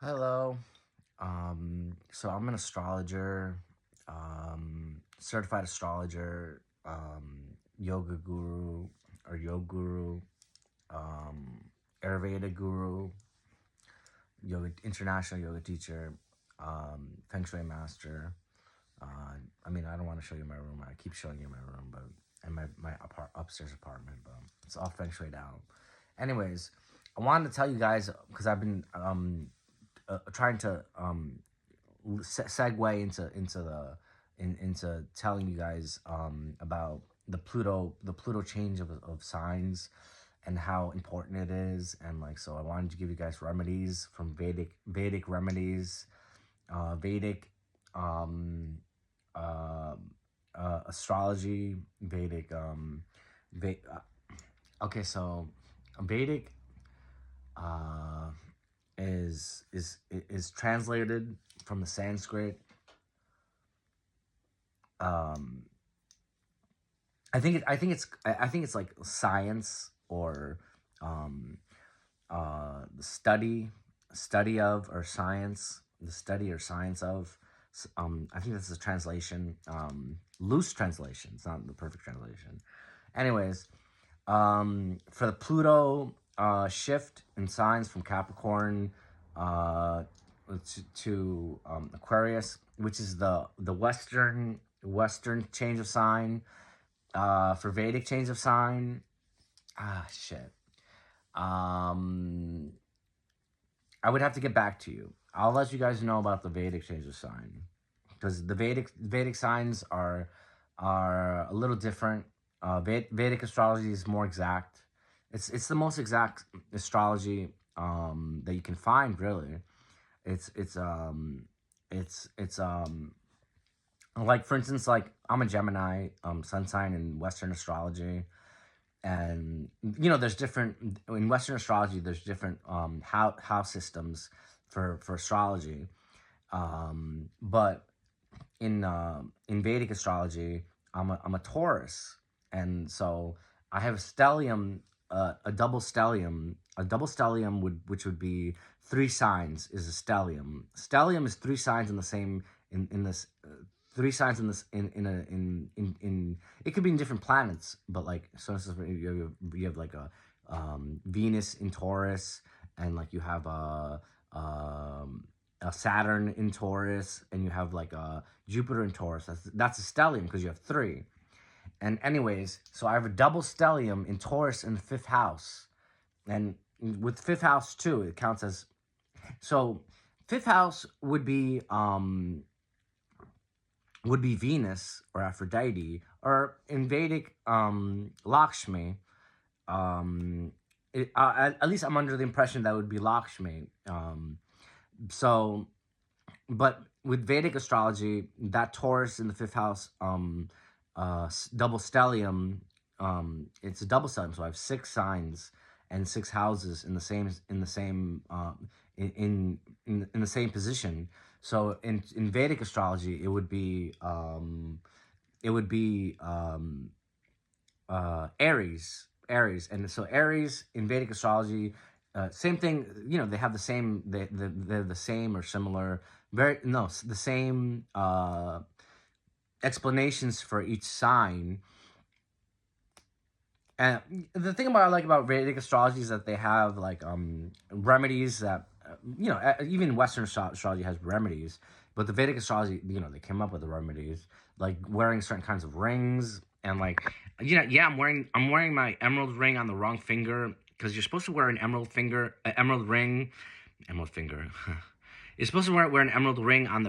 Hello. So I'm an astrologer, certified astrologer, yoga guru or yoga guru, Ayurveda guru, yoga international yoga teacher, feng shui master. I don't want to show you my room. I keep showing you my room, but and my upstairs apartment, but it's all feng shui down. Anyways, I wanted to tell you guys because I've been trying to segue into telling you guys about the Pluto change of signs and how important it is. And like, so I wanted to give you guys remedies from Vedic remedies, Vedic um uh, astrology, Vedic okay, so Vedic uh is translated from the Sanskrit. Um, I think it's like science or um, the study of or science, the study or science of. I think that's a translation, loose translation. It's not the perfect translation. Anyways, for the Pluto shift in signs from Capricorn uh, to Aquarius, which is the Western change of sign. For Vedic change of sign, shit. Um, I would have to get back to you. I'll let you guys know about the Vedic change of sign because the Vedic signs are a little different. Vedic astrology is more exact. It's the most exact astrology that you can find. Really, it's it's um it's like, for instance, like I'm a Gemini sun sign in Western astrology, and there's different in Western astrology. There's different house systems for astrology, but in Vedic astrology, I'm a Taurus, and so I have a stellium, a double stellium. A double stellium which would be three signs is a stellium. Stellium is three signs in the same in this. Three signs in this in it could be in different planets, but like, so instance, you have like Venus in Taurus, and like you have a Saturn in Taurus, and you have like a Jupiter in Taurus. That's a stellium because you have three. And anyways, so I have a double stellium in Taurus in the fifth house, and with fifth house too, it counts as, so fifth house would be Venus or Aphrodite, or in Vedic Lakshmi. Um, at least I'm under the impression that would be Lakshmi. So, but with Vedic astrology, that Taurus in the fifth house, double stellium, it's a double stellium. So I have six signs and six houses in the same position. So in Vedic astrology, Aries, and so Aries in Vedic astrology, same thing. They have the same. They're the same or similar. The same explanations for each sign. And the thing I like about Vedic astrology is that they have like remedies that even Western astrology has remedies, but the Vedic astrology, they came up with the remedies, like wearing certain kinds of rings, and like, yeah, I'm wearing my emerald ring on the wrong finger because you're supposed to wear an emerald ring, emerald finger. You're supposed to wear an emerald ring on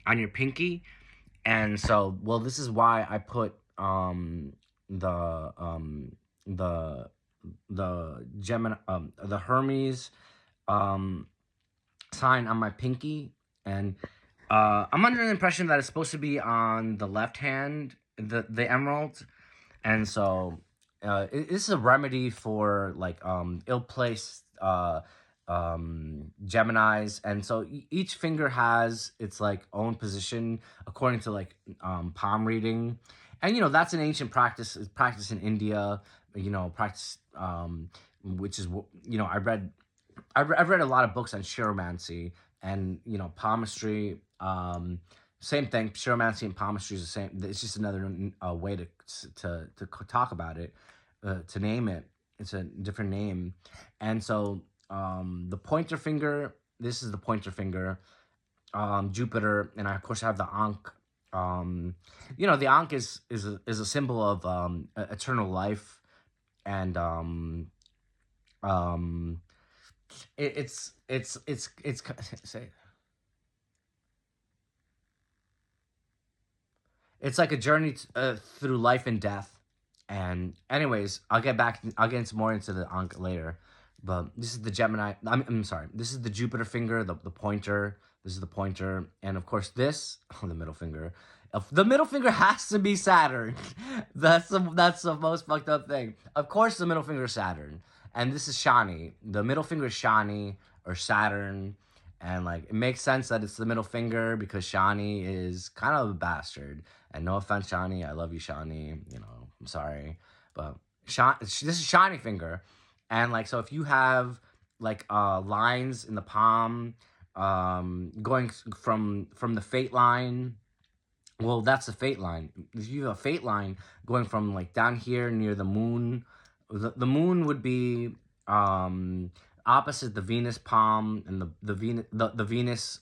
on your pinky, and so, well, this is why I put the the Gemini, the Hermes um sign on my pinky, and I'm under the impression that it's supposed to be on the left hand, the emerald, and so this is a remedy for like ill-placed Geminis, and so each finger has its like own position according to like palm reading, and that's an ancient practice. It's practiced in India, practice which is I read I've read a lot of books on chiromancy and palmistry. Same thing. Chiromancy and palmistry is the same. It's just another way to talk about it, to name it. It's a different name, and so the pointer finger. This is the pointer finger. Jupiter, and I of course have the Ankh. The Ankh is a symbol of eternal life, and um, it's say it's like a journey through life and death. And anyways, I'll get into more into the Ankh later. But this is the Gemini. I'm sorry. This is the Jupiter finger, the pointer. This is the pointer, and of course this. Oh, the middle finger. The middle finger has to be Saturn. That's the most fucked up thing. Of course, the middle finger is Saturn, and this is Shani. The middle finger is Shani or Saturn, and like it makes sense that it's the middle finger because Shani is kind of a bastard. And no offense, Shani, I love you, Shani. I'm sorry, but this is Shani finger, and like so if you have like lines in the palm, going from the fate line. Well, that's the fate line. If you have a fate line going from like down here near the moon, the moon would be opposite the Venus palm, and the Venus the Venus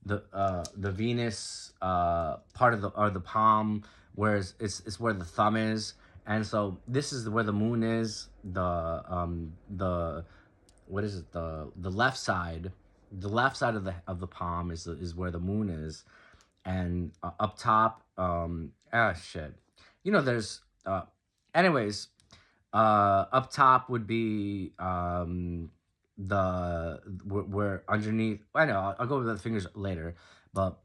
the Venus part of the palm, whereas it's where the thumb is, and so this is where the moon is. The what is it? The left side, of the palm is where the moon is, and up top, shit, there's anyways, up top would be the where underneath. I know I'll go over the fingers later, but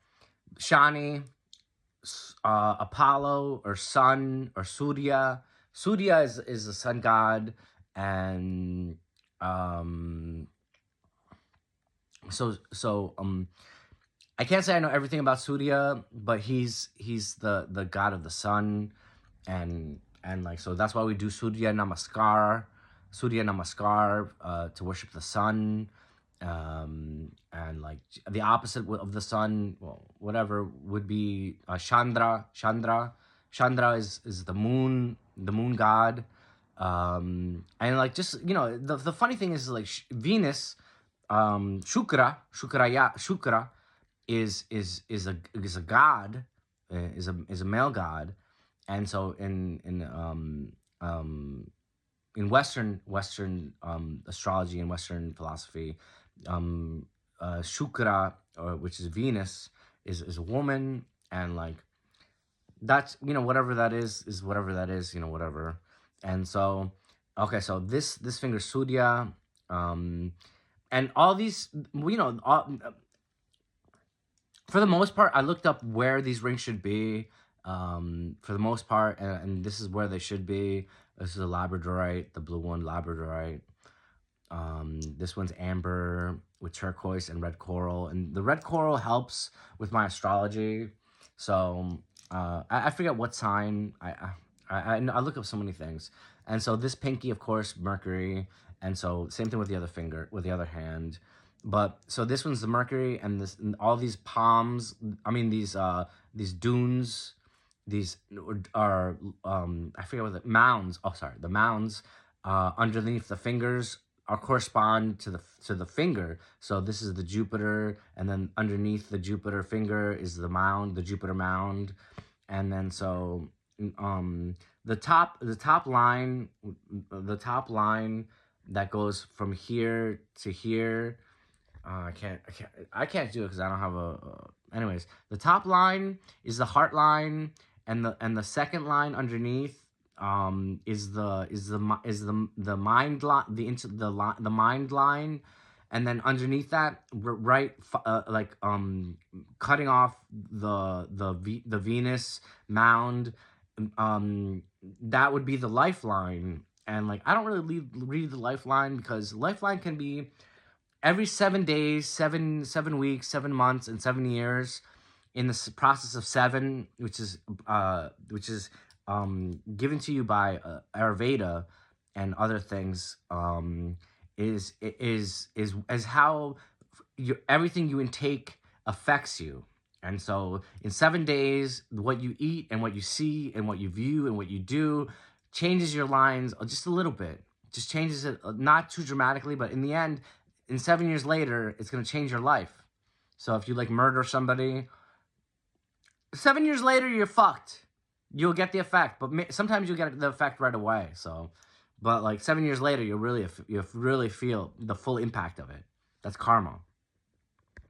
Shani, Apollo or Sun or Surya. Surya is the sun god, and so I can't say I know everything about Surya, but he's the god of the sun, and like so that's why we do Surya Namaskar, to worship the sun, and like the opposite of the sun, well, whatever would be Chandra. Chandra is the moon god, and like just the funny thing is like Venus, Shukra is a god, is a male god, and so in Western astrology and Western philosophy, Shukra, or which is Venus, is a woman, and like that's whatever that is whatever that is, whatever. And so okay, so this finger Surya, and all these, for the most part, I looked up where these rings should be. For the most part, and this is where they should be. This is a labradorite, the blue one, labradorite. This one's amber with turquoise and red coral, and the red coral helps with my astrology. So I forget what sign. I look up so many things, and so this pinky, of course, Mercury, and so same thing with the other finger, with the other hand. But so this one's the Mercury, and all these palms. I mean these dunes. These are I forget what the mounds. Oh, sorry, the mounds underneath the fingers are correspond to the finger. So this is the Jupiter, and then underneath the Jupiter finger is the mound, the Jupiter mound, and then so the top line, that goes from here to here. I can't do it because I don't have anyways, the top line is the heart line, and the second line underneath is the mind line, the mind line, and then underneath that, right, like cutting off the Venus mound, that would be the lifeline. And like I don't really read the lifeline because lifeline can be every 7 days, 7 weeks, 7 months, and 7 years, in the process of seven, which is given to you by Ayurveda and other things, is how everything you intake affects you. And so in 7 days, what you eat and what you see and what you view and what you do changes your lines just a little bit. Just changes it, not too dramatically, but in the end, in 7 years later, it's going to change your life. So if you like murder somebody, 7 years later, you're fucked. You'll get the effect, but sometimes you'll get the effect right away. So, but like 7 years later, you'll really feel the full impact of it. That's karma.